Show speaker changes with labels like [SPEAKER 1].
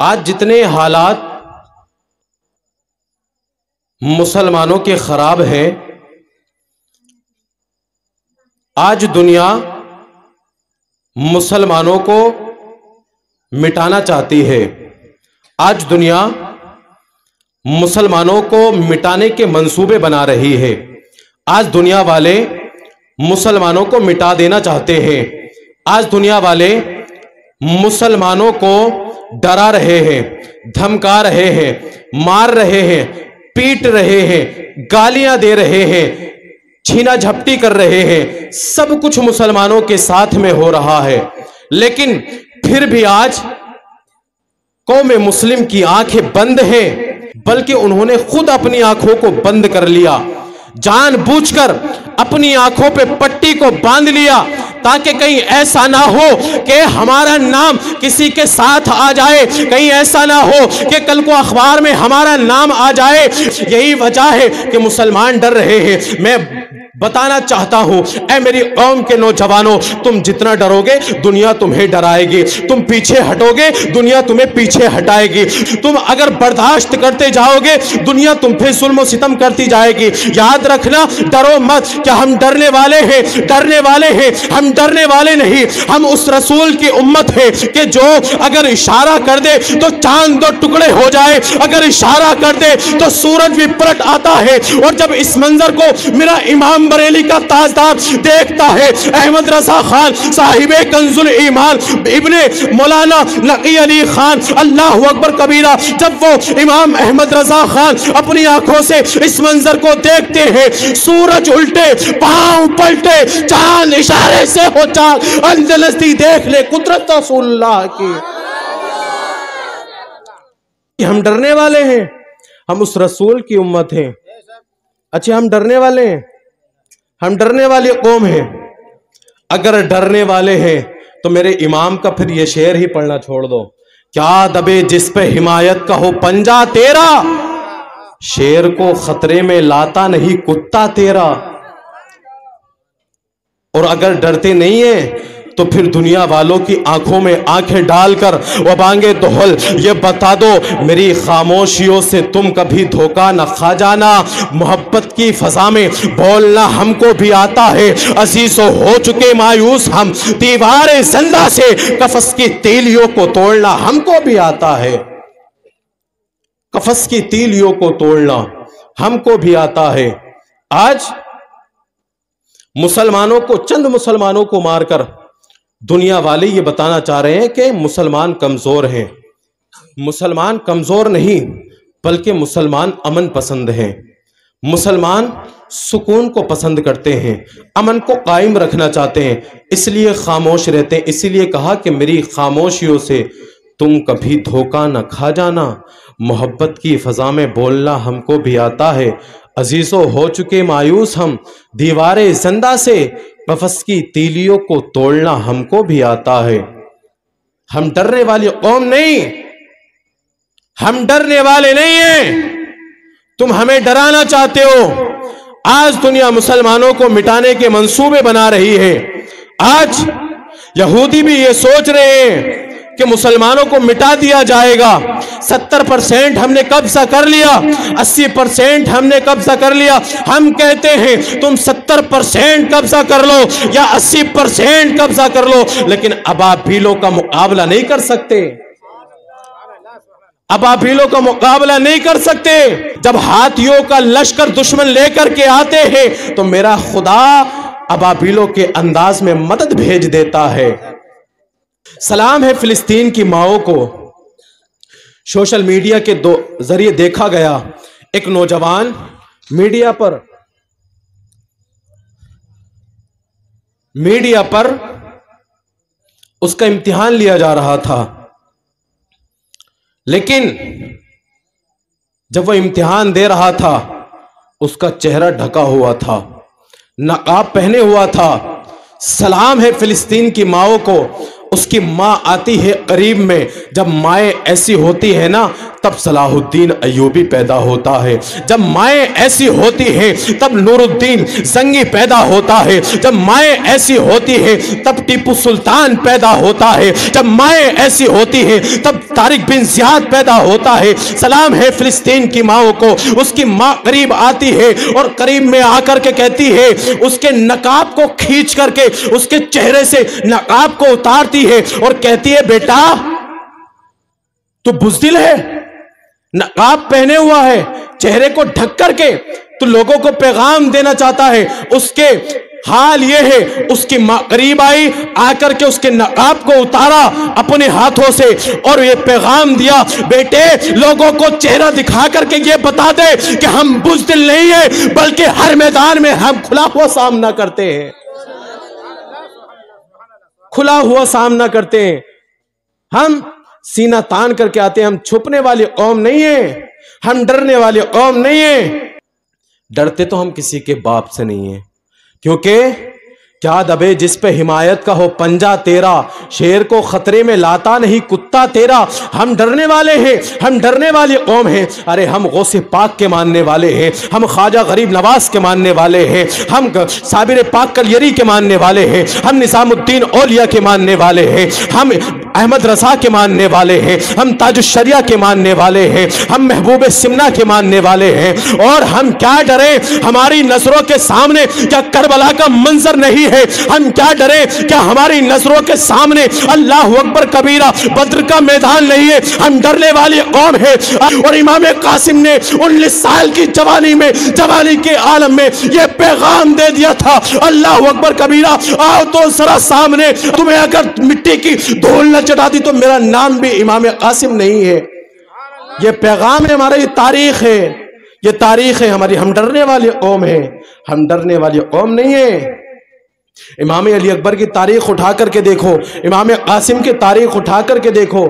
[SPEAKER 1] آج جتنے حالات مسلمانوں کے خراب ہیں، آج دنیا مسلمانوں کو مٹانا چاہتی ہے، آج دنیا مسلمانوں کو مٹانے کے منصوبے بنا رہی ہے، آج دنیا والے مسلمانوں کو مٹا دینا چاہتے ہیں، آج دنیا والے مسلمانوں کو ڈرا رہے ہیں، دھمکا رہے ہیں، مار رہے ہیں، پیٹ رہے ہیں، گالیاں دے رہے ہیں، چھینا جھپٹی کر رہے ہیں، سب کچھ مسلمانوں کے ساتھ میں ہو رہا ہے۔ لیکن پھر بھی آج قوم مسلم کی آنکھیں بند ہیں، بلکہ انہوں نے خود اپنی آنکھوں کو بند کر لیا، جان بوجھ کر اپنی آنکھوں پہ پٹی کو باندھ لیا، تاکہ کہیں ایسا نہ ہو کہ ہمارا نام کسی کے ساتھ آ جائے، کہیں ایسا نہ ہو کہ کل کو اخبار میں ہمارا نام آ جائے۔ یہی وجہ ہے کہ مسلمان ڈر رہے ہیں۔ میں بتانا چاہتا ہوں، اے میری قوم کے نوجوانوں، تم جتنا ڈرو گے دنیا تمہیں ڈرائے گی، تم پیچھے ہٹو گے دنیا تمہیں پیچھے ہٹائے گی، تم اگر برداشت کرتے جاؤ گے دنیا تم پہ ظلم و ستم کرتی جائے گی۔ یاد رکھنا، ڈرو مت کہ ہم ڈرنے والے ہیں، ڈرنے والے ہیں، ہم ڈرنے والے نہیں، ہم اس رسول کی امت ہے کہ جو اگر اشارہ کر دے تو چاند دو ٹکڑے ہو جائے، اگر اشارہ کر دے تو سورج بھی پلٹ آتا ہے۔ اور جب اس منظر کو میرا امام بریلی کا تاجدار دیکھتا ہے، احمد رضا خان صاحب کنز الایمان ابن مولانا نقی علی خان، اللہ اکبر کبیرہ، جب وہ امام احمد رضا خان اپنی آنکھوں سے اس منظر کو دیکھتے ہیں، سورج الٹے، پاؤں پلٹے، چاند اشارے سے ہو چاند انجلستی دیکھ لے قدرت رسول اللہ کی۔ ہم ڈرنے والے ہیں، ہم اس رسول کی امت ہیں۔ اچھا، ہم ڈرنے والے ہیں، ہم ڈرنے والی قوم ہیں۔ اگر ڈرنے والے ہیں تو میرے امام کا پھر یہ شعر ہی پڑھنا چھوڑ دو، کیا دبے جس پہ حمایت کا ہو پنجہ تیرا، شیر کو خطرے میں لاتا نہیں کتا تیرا۔ اور اگر ڈرتے نہیں ہیں تو پھر دنیا والوں کی آنکھوں میں آنکھیں ڈال کر وہ بانگے دہل یہ بتا دو، میری خاموشیوں سے تم کبھی دھوکہ نہ کھا جانا، محبت کی فضا میں بولنا ہم کو بھی آتا ہے، عزیزوں ہو چکے مایوس ہم، دیوار زندہ سے قفس کی تیلیوں کو توڑنا ہم کو بھی آتا ہے، قفس کی تیلیوں کو توڑنا ہم کو بھی آتا ہے۔ آج مسلمانوں کو، چند مسلمانوں کو مار کر دنیا والے یہ بتانا چاہ رہے ہیں کہ مسلمان کمزور ہیں۔ مسلمان کمزور نہیں، بلکہ مسلمان امن پسند ہیں، مسلمان سکون کو پسند کرتے ہیں، امن کو قائم رکھنا چاہتے ہیں، اس لیے خاموش رہتے ہیں۔ اسی لیے کہا کہ میری خاموشیوں سے تم کبھی دھوکہ نہ کھا جانا، محبت کی فضا میں بولنا ہم کو بھی آتا ہے، عزیزوں ہو چکے مایوس ہم، دیوار زندہ سے قفس کی تیلیوں کو توڑنا ہم کو بھی آتا ہے۔ ہم ڈرنے والی قوم نہیں، ہم ڈرنے والے نہیں ہیں، تم ہمیں ڈرانا چاہتے ہو۔ آج دنیا مسلمانوں کو مٹانے کے منصوبے بنا رہی ہے، آج یہودی بھی یہ سوچ رہے ہیں کہ مسلمانوں کو مٹا دیا جائے گا۔ 70% ہم نے قبضہ کر لیا، 80% ہم نے قبضہ کر لیا۔ ہم کہتے ہیں تم 70% قبضہ کر لو یا 80% قبضہ کر لو، لیکن ابابیلوں کا مقابلہ نہیں کر سکتے، ابابیلوں کا مقابلہ نہیں کر سکتے۔ جب ہاتھیوں کا لشکر دشمن لے کر کے آتے ہیں تو میرا خدا ابابیلوں کے انداز میں مدد بھیج دیتا ہے۔ سلام ہے فلسطین کی ماؤں کو۔ سوشل میڈیا کے ذریعے دیکھا گیا، ایک نوجوان میڈیا پر اس کا امتحان لیا جا رہا تھا، لیکن جب وہ امتحان دے رہا تھا اس کا چہرہ ڈھکا ہوا تھا، نقاب پہنے ہوا تھا۔ سلام ہے فلسطین کی ماؤں کو، اس کی ماں آتی ہے قریب میں. جب مائیں ایسی ہوتی ہے نا تب صلاح الدین ایوبی پیدا ہوتا ہے. جب مائیں ایسی ہوتی ہیں تب نور الدین زنگی پیدا ہوتا ہے. جب مائیں ایسی ہوتی ہیں تب ٹیپو سلطان پیدا ہوتا ہے. جب مائیں ایسی ہوتی ہیں تب طارق بن زیاد پیدا ہوتا ہے. سلام ہے فلسطین کی ماؤں کو. اس کی ماں قریب آتی ہے اور قریب میں آ کر کے کہتی ہے, اس کے نقاب کو کھینچ کر کے اس کے چہرے سے نقاب کو اتارتی ہے اور کہتی ہے بیٹا تو بزدل ہے, نقاب پہنے ہوا ہے, چہرے کو ڈھک کر کے تو لوگوں کو پیغام دینا چاہتا ہے. اس کے حال یہ ہے, اس کی ماں قریب آئی, آ کر کے اس کے نقاب کو اتارا اپنے ہاتھوں سے اور یہ پیغام دیا, بیٹے لوگوں کو چہرہ دکھا کر کے یہ بتا دے کہ ہم بزدل نہیں ہیں بلکہ ہر میدان میں ہم کھلا ہوا سامنا کرتے ہیں, کھلا ہوا سامنا کرتے ہیں. ہم سینہ تان کر کے آتے ہیں. ہم چھپنے والی قوم نہیں ہیں, ہم ڈرنے والی قوم نہیں ہیں. ڈرتے تو ہم کسی کے باپ سے نہیں ہیں, کیونکہ کیا دبے جس پہ حمایت کا ہو پنجا تیرا, شیر کو خطرے میں لاتا نہیں کتا تیرا. ہم ڈرنے والے ہیں, ہم ڈرنے والی قوم ہیں. ارے ہم غوث پاک کے ماننے والے ہیں, ہم خواجہ غریب نواز کے ماننے والے ہیں, ہم صابر پاک کلیری کے ماننے والے ہیں, ہم نظام الدین اولیاء کے ماننے والے ہیں, ہم احمد رضا کے ماننے والے ہیں, ہم تاج الشریعہ کے ماننے والے ہیں, ہم محبوب سمنا کے ماننے والے ہیں. اور ہم کیا ڈریں, ہماری نظروں کے سامنے کیا کربلا کا منظر نہیں ہے, ہم کیا ڈریں, کیا ہماری نظروں کے سامنے اللہ اکبر کبیرہ بدر کا میدان نہیں ہے. ہم ڈرنے والی قوم ہے. اور امام قاسم نے 19 سال کی جوانی میں, جوانی کے عالم میں یہ پیغام دے دیا تھا, اللہ اکبر کبیرہ, آؤ تو ذرا سامنے, تمہیں اگر مٹی کی دھول نہ چٹا دی تو میرا نام بھی امام قاسم نہیں ہے. یہ پیغام ہے ہمارا, یہ تاریخ ہے, یہ تاریخ ہے ہماری. ہم ڈرنے والی قوم ہے, ہم ڈرنے والی قوم نہیں ہے. امام علی اکبر کی تاریخ اٹھا کر کے دیکھو, امام قاسم کی تاریخ اٹھا کر کے دیکھو.